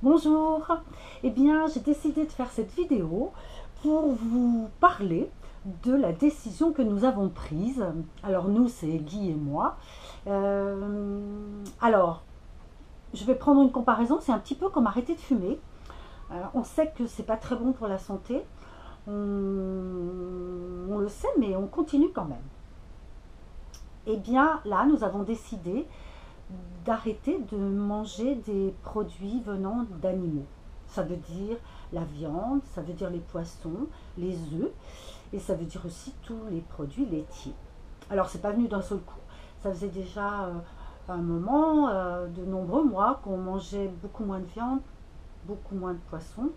Bonjour. Eh bien, j'ai décidé de faire cette vidéo pour vous parler de la décision que nous avons prise. Alors nous, c'est Guy et moi. Alors, je vais prendre une comparaison. C'est un petit peu comme arrêter de fumer. On sait que c'est pas très bon pour la santé. On le sait, mais on continue quand même. Eh bien, là, nous avons décidé d'arrêter de manger des produits venant d'animaux. Ça veut dire la viande, ça veut dire les poissons, les œufs, et ça veut dire aussi tous les produits laitiers. Alors, c'est pas venu d'un seul coup. Ça faisait déjà un moment, de nombreux mois, qu'on mangeait beaucoup moins de viande, beaucoup moins de poissons,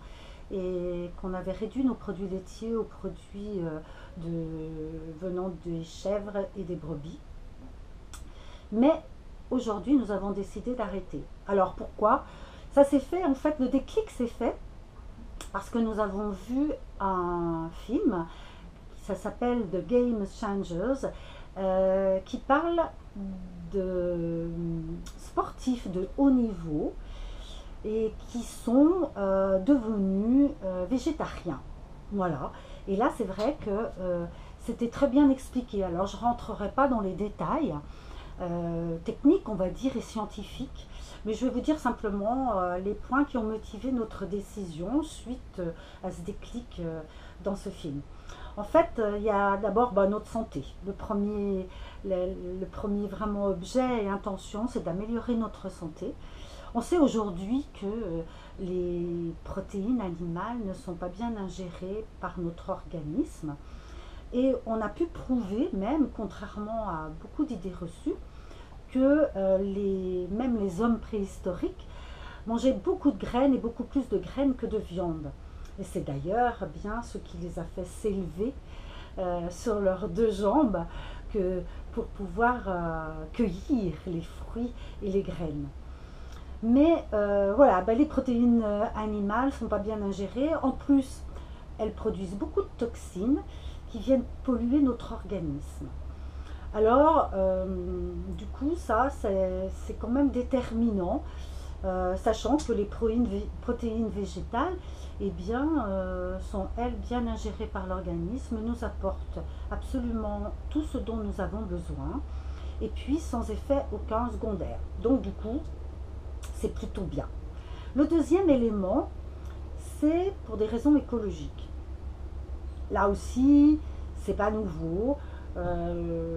et qu'on avait réduit nos produits laitiers aux produits venant des chèvres et des brebis. Mais aujourd'hui, nous avons décidé d'arrêter. Alors pourquoi? Ça s'est fait, en fait, le déclic s'est fait parce que nous avons vu un film, ça s'appelle The Game Changers, qui parle de sportifs de haut niveau et qui sont devenus végétariens. Voilà. Et là, c'est vrai que c'était très bien expliqué. Alors, je ne rentrerai pas dans les détails techniques, on va dire, et scientifiques, mais je vais vous dire simplement les points qui ont motivé notre décision suite à ce déclic dans ce film. En fait, il y a d'abord notre santé. Le premier vraiment objet et intention, c'est d'améliorer notre santé. On sait aujourd'hui que les protéines animales ne sont pas bien ingérées par notre organisme. Et on a pu prouver, même contrairement à beaucoup d'idées reçues, que même les hommes préhistoriques mangeaient beaucoup de graines et beaucoup plus de graines que de viande. Et c'est d'ailleurs bien ce qui les a fait s'élever sur leurs deux jambes pour pouvoir cueillir les fruits et les graines. Mais voilà, les protéines animales ne sont pas bien ingérées. En plus, elles produisent beaucoup de toxines qui viennent polluer notre organisme. Alors, du coup, ça, c'est quand même déterminant, sachant que les protéines végétales, eh bien, sont, elles, bien ingérées par l'organisme, nous apportent absolument tout ce dont nous avons besoin, et puis sans effet aucun secondaire. Donc, du coup, c'est plutôt bien. Le deuxième élément, c'est pour des raisons écologiques. Là aussi, c'est pas nouveau.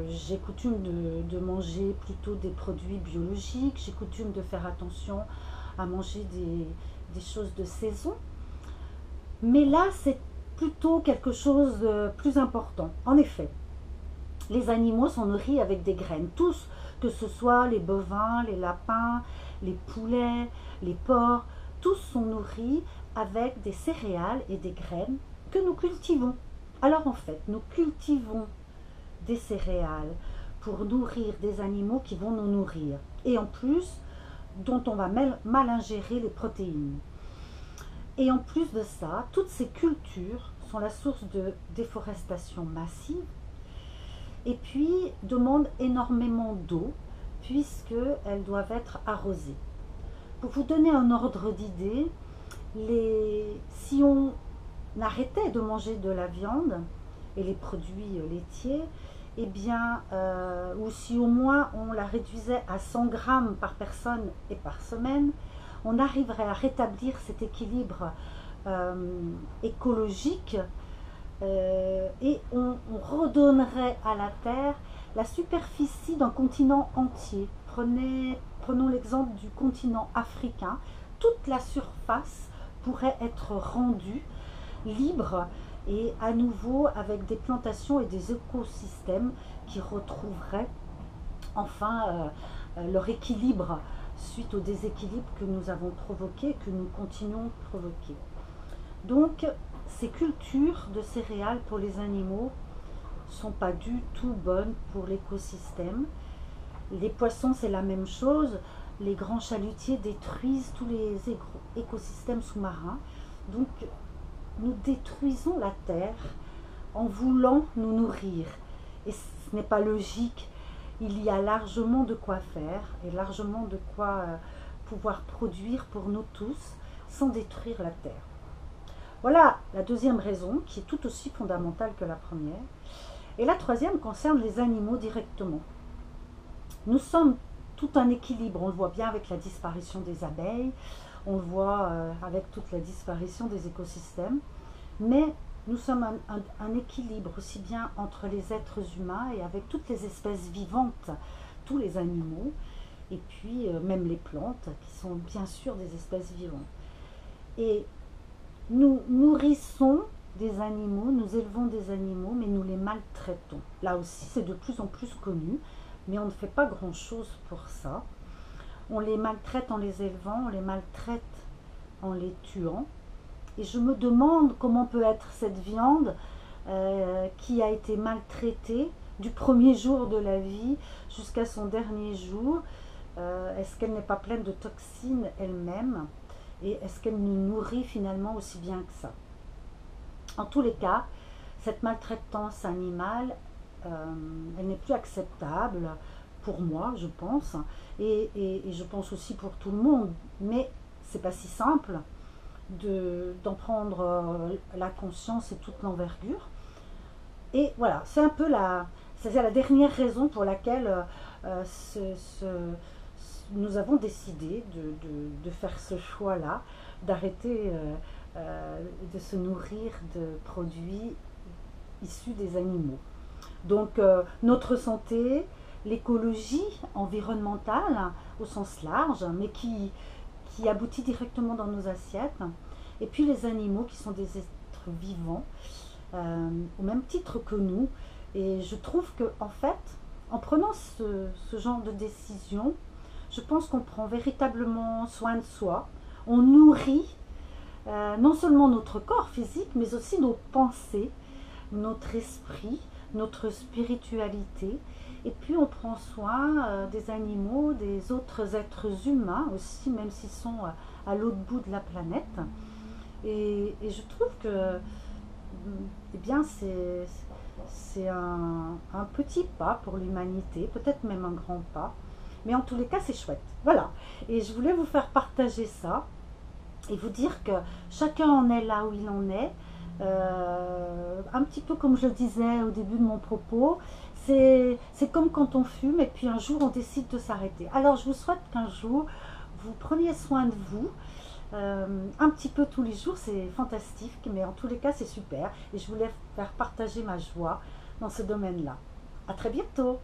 J'ai coutume de manger plutôt des produits biologiques, j'ai coutume de faire attention à manger des choses de saison. Mais là, c'est plutôt quelque chose de plus important. En effet, les animaux sont nourris avec des graines, tous, que ce soit les bovins, les lapins, les poulets, les porcs, tous sont nourris avec des céréales et des graines que nous cultivons. Alors en fait, nous cultivons des céréales pour nourrir des animaux qui vont nous nourrir. Et en plus, dont on va mal ingérer les protéines. Et en plus de ça, toutes ces cultures sont la source de déforestation massive et puis demandent énormément d'eau puisqu'elles doivent être arrosées. Pour vous donner un ordre d'idée, si on arrêtait de manger de la viande et les produits laitiers, eh bien, ou si au moins on la réduisait à 100 grammes par personne et par semaine, on arriverait à rétablir cet équilibre écologique et on redonnerait à la Terre la superficie d'un continent entier. Prenons l'exemple du continent africain. Toute la surface pourrait être rendue libre et à nouveau avec des plantations et des écosystèmes qui retrouveraient enfin leur équilibre suite au déséquilibre que nous avons provoqué, que nous continuons de provoquer. Donc, ces cultures de céréales pour les animaux ne sont pas du tout bonnes pour l'écosystème. Les poissons, c'est la même chose. Les grands chalutiers détruisent tous les écosystèmes sous-marins. Donc, nous détruisons la terre en voulant nous nourrir. Et ce n'est pas logique. Il y a largement de quoi faire et largement de quoi pouvoir produire pour nous tous sans détruire la terre. Voilà la deuxième raison, qui est tout aussi fondamentale que la première. Et la troisième concerne les animaux directement. Nous sommes tout un équilibre, on le voit bien avec la disparition des abeilles, on le voit avec toute la disparition des écosystèmes, mais nous sommes un équilibre aussi bien entre les êtres humains et avec toutes les espèces vivantes, tous les animaux, et puis même les plantes, qui sont bien sûr des espèces vivantes. Et nous nourrissons des animaux, nous élevons des animaux, mais nous les maltraitons. Là aussi, c'est de plus en plus connu, mais on ne fait pas grand-chose pour ça. On les maltraite en les élevant, on les maltraite en les tuant. Et je me demande comment peut être cette viande qui a été maltraitée du premier jour de la vie jusqu'à son dernier jour. Est-ce qu'elle n'est pas pleine de toxines elle-même? Et est-ce qu'elle nous nourrit finalement aussi bien que ça? En tous les cas, cette maltraitance animale, elle n'est plus acceptable pour moi, je pense, et je pense aussi pour tout le monde. Mais c'est pas si simple d'en prendre la conscience et toute l'envergure. Et voilà, c'est un peu la dernière raison pour laquelle nous avons décidé de faire ce choix-là, d'arrêter de se nourrir de produits issus des animaux. Donc notre santé, l'écologie environnementale au sens large, mais qui aboutit directement dans nos assiettes, et puis les animaux qui sont des êtres vivants, au même titre que nous. Et je trouve que en fait, en prenant ce genre de décision, je pense qu'on prend véritablement soin de soi, on nourrit non seulement notre corps physique, mais aussi nos pensées, notre esprit, notre spiritualité, et puis on prend soin des animaux, des autres êtres humains aussi, même s'ils sont à l'autre bout de la planète. Et je trouve que eh bien, c'est un petit pas pour l'humanité, peut-être même un grand pas, mais en tous les cas c'est chouette. Voilà, et je voulais vous faire partager ça et vous dire que chacun en est là où il en est. Un petit peu comme je le disais au début de mon propos, c'est comme quand on fume et puis un jour on décide de s'arrêter. Alors je vous souhaite qu'un jour vous preniez soin de vous, un petit peu tous les jours, c'est fantastique, mais en tous les cas c'est super, et je voulais faire partager ma joie dans ce domaine-là. À très bientôt.